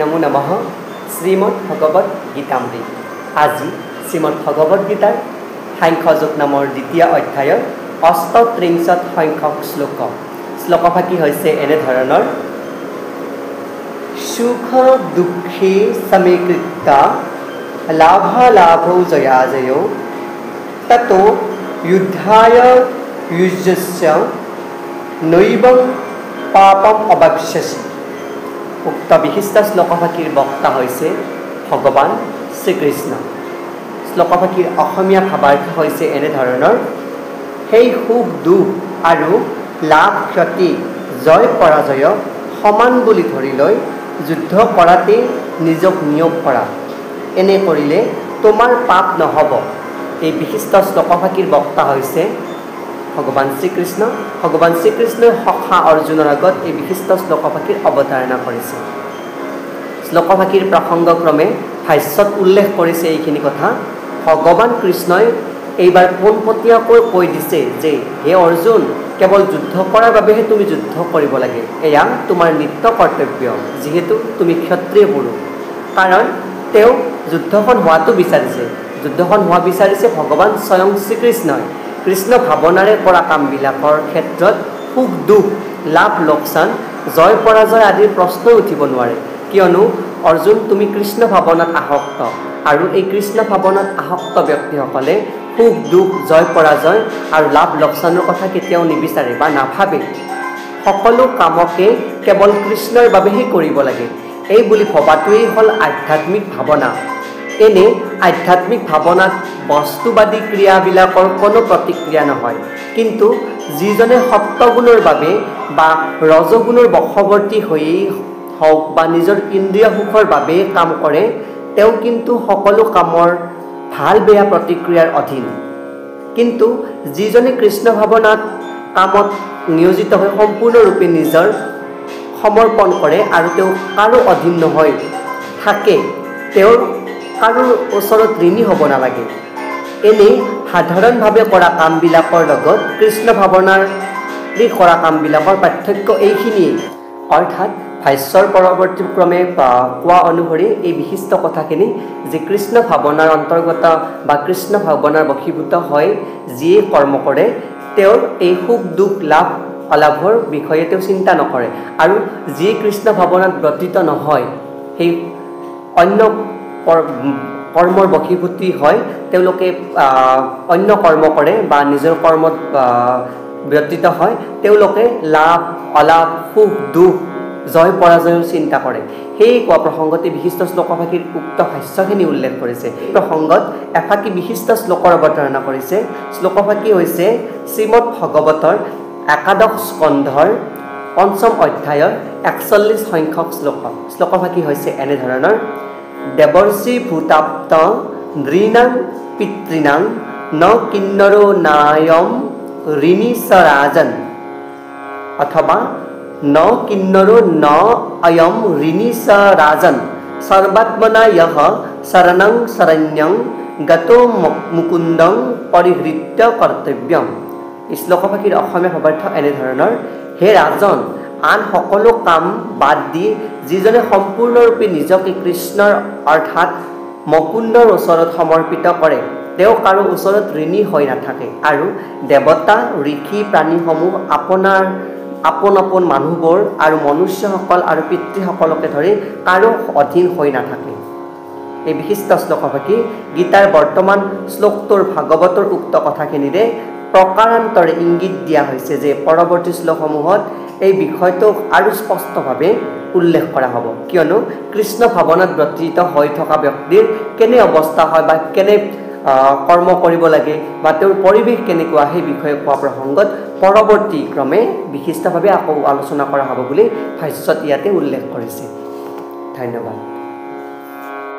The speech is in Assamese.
নমো নমঃ শ্ৰীমদ ভগবত গীতামৃত। আজি শ্ৰীমদ ভগবত গীতাৰ সাংখ্যযোগ নামৰ দ্বিতীয় অধ্যায়ৰ ৩৮ সংখ্যক শ্লোক। শ্লোকভাগী হৈছে এনেধৰণৰ: সুখ দুঃখে সমীকৃতা লাভালাভৌ জয়াজয়ো ততো যুদ্ধায় যুজ্যস্য নৈবং পাপম অবাপ্স্যসি। উক্ত বিশিষ্ট শ্লোকভাগীৰ বক্তা হৈছে ভগৱান শ্ৰীকৃষ্ণ। শ্লোকভাগীৰ অসমীয়া ভাৱাৰ্থ হৈছে এনেধৰণৰ: সেই সুখ দুখ আৰু লাভ ক্ষতি জয় পৰাজয় সমান বুলি ধৰি লৈ যুদ্ধ কৰাতেই নিজক নিয়োগ কৰা। এনে কৰিলে তোমাৰ পাপ নহ'ব। এই বিশিষ্ট শ্লোকভাগীৰ বক্তা হৈছে ভগৱান শ্ৰীকৃষ্ণ। ভগৱান শ্ৰীকৃষ্ণই সখা অৰ্জুনৰ আগত এই বিশিষ্ট শ্লোকভাগীৰ অৱতাৰণা কৰিছে। শ্লোকভাগীৰ প্ৰসংগক্ৰমে ভাষ্যত উল্লেখ কৰিছে এইখিনি কথা। ভগৱান কৃষ্ণই এইবাৰ পোনপটীয়াকৈ কৈ দিছে যে হে অৰ্জুন, কেৱল যুদ্ধ কৰাৰ বাবেহে তুমি যুদ্ধ কৰিব লাগে। এয়া তোমাৰ নিত্য কৰ্তব্য, যিহেতু তুমি ক্ষত্ৰিয় পুৰুষ। কাৰণ তেওঁ যুদ্ধখন হোৱাটো বিচাৰিছে। যুদ্ধখন হোৱা বিচাৰিছে ভগৱান স্বয়ং শ্ৰীকৃষ্ণই। কৃষ্ণ ভাৱনাৰে কৰা কামবিলাকৰ ক্ষেত্ৰত সুখ দুখ লাভ লোকচান জয় পৰাজয় আদিৰ প্ৰশ্নই উঠিব নোৱাৰে। কিয়নো অৰ্জুন, তুমি কৃষ্ণ ভাৱনাত আসক্ত, আৰু এই কৃষ্ণ ভাৱনাত আসক্ত ব্যক্তিসকলে সুখ দুখ জয় পৰাজয় আৰু লাভ লোকচানৰ কথা কেতিয়াও নিবিচাৰে বা নাভাবে। সকলো কামকে কেৱল কৃষ্ণৰ বাবেহে কৰিব লাগে, এই বুলি ভবাটোৱেই হ'ল আধ্যাত্মিক ভাৱনা। এনে আধ্যাত্মিক ভাৱনাত বস্তুবাদী ক্ৰিয়াবিলাকৰ কোনো প্ৰতিক্ৰিয়া নহয়। কিন্তু যিজনে সত্ত্বগুণৰ বাবে বা ৰজগুণৰ বশৱৰ্তী হৈয়েই হওক বা নিজৰ ইন্দ্ৰিয় সুখৰ বাবেই কাম কৰে, তেওঁ কিন্তু সকলো কামৰ ভাল বেয়া প্ৰতিক্ৰিয়াৰ অধীন। কিন্তু যিজনে কৃষ্ণ ভাৱনাত কামত নিয়োজিত হৈ সম্পূৰ্ণৰূপে নিজৰ সমৰ্পণ কৰে আৰু তেওঁ কাৰো অধীন নহয় থাকে, তেওঁৰ কাৰো ওচৰত ঋণী হ'ব নালাগে। এনেই সাধাৰণভাৱে কৰা কামবিলাকৰ লগত কৃষ্ণ ভাৱনাৰে কৰা কামবিলাকৰ পাৰ্থক্য এইখিনিয়েই। অৰ্থাৎ ভাষ্যৰ পৰৱৰ্তী ক্ৰমে কোৱা অনুসৰি এই বিশিষ্ট কথাখিনি যে কৃষ্ণ ভাৱনাৰ অন্তৰ্গত বা কৃষ্ণ ভাৱনাৰ বশীভূত হৈ যিয়ে কৰ্ম কৰে, তেওঁৰ এই সুখ দুখ লাভ অলাভৰ বিষয়ে তেওঁ চিন্তা নকৰে। আৰু যিয়ে কৃষ্ণ ভাৱনাত ব্ৰতীত নহয়, সেই অন্য কৰ্মৰ বশীভূতি হয়, তেওঁলোকে অন্য কৰ্ম কৰে বা নিজৰ কৰ্মত ব্ৰতীত হয়, তেওঁলোকে লাভ অলাভ সুখ দুখ জয় পৰাজয়ৰ চিন্তা কৰে। সেই কোৱা প্ৰসংগতে বিশিষ্ট শ্লোকভাগীৰ উক্ত ভাষ্যখিনি উল্লেখ কৰিছে। এই প্ৰসংগত এফাকি বিশিষ্ট শ্লোকৰ অৱতাৰণা কৰিছে। শ্লোকভাগী হৈছে শ্ৰীমদ ভগৱতৰ একাদশ স্কন্ধৰ ৫ম অধ্যায়ৰ ৪১ সংখ্যক শ্লোক। শ্লোকভাগী হৈছে এনেধৰণৰ: দেৱৰ্ষি ভূতাপ্ত নৃণাং পিতॄণাং ন কিন্নৰো নায়ম ঋণী স ৰাজন। অথবা ন কিন্নৰো ন অয়ম ঋণী স ৰাজন সৰ্বাত্মনা যঃ শৰণং শৰণ্যং গতো মুকুন্দং পৰিহৃত্য কৰ্তব্যম। শ্লোকভাগীৰ অসমীয়া ভাৱাৰ্থ এনেধৰণৰ: হে ৰাজন, আন সকলো কাম বাদ দি যিজনে সম্পূৰ্ণৰূপে নিজকে কৃষ্ণৰ অৰ্থাৎ মুকুন্দৰ ওচৰত সমৰ্পিত কৰে, তেওঁ কাৰো ওচৰত ঋণী হৈ নাথাকে। আৰু দেৱতা ঋষি প্ৰাণীসমূহ আপোন আপোন মানুহবোৰ আৰু মনুষ্যসকল আৰু পিতৃসকলকে ধৰি কাৰো অধীন হৈ নাথাকে। এই বিশিষ্ট শ্লোকভাগী গীতাৰ বৰ্তমান শ্লোকটোৰ ভাগৱতৰ উক্ত কথাখিনিৰে প্ৰকাৰান্তৰে ইংগিত দিয়া হৈছে যে পৰৱৰ্তী শ্লোকসমূহত এই বিষয়টোক আৰু স্পষ্টভাৱে উল্লেখ কৰা হ'ব। কিয়নো কৃষ্ণ ভাৱনাত ব্ৰতীত হৈ থকা ব্যক্তিৰ কেনে অৱস্থা হয় বা কেনে কৰ্ম কৰিব লাগে বা তেওঁৰ পৰিৱেশ কেনেকুৱা, সেই বিষয়ে কোৱা প্ৰসংগত পৰৱৰ্তী ক্ৰমে বিশিষ্টভাৱে আকৌ আলোচনা কৰা হ'ব বুলি ভাষ্যত ইয়াতে উল্লেখ কৰিছে। ধন্যবাদ।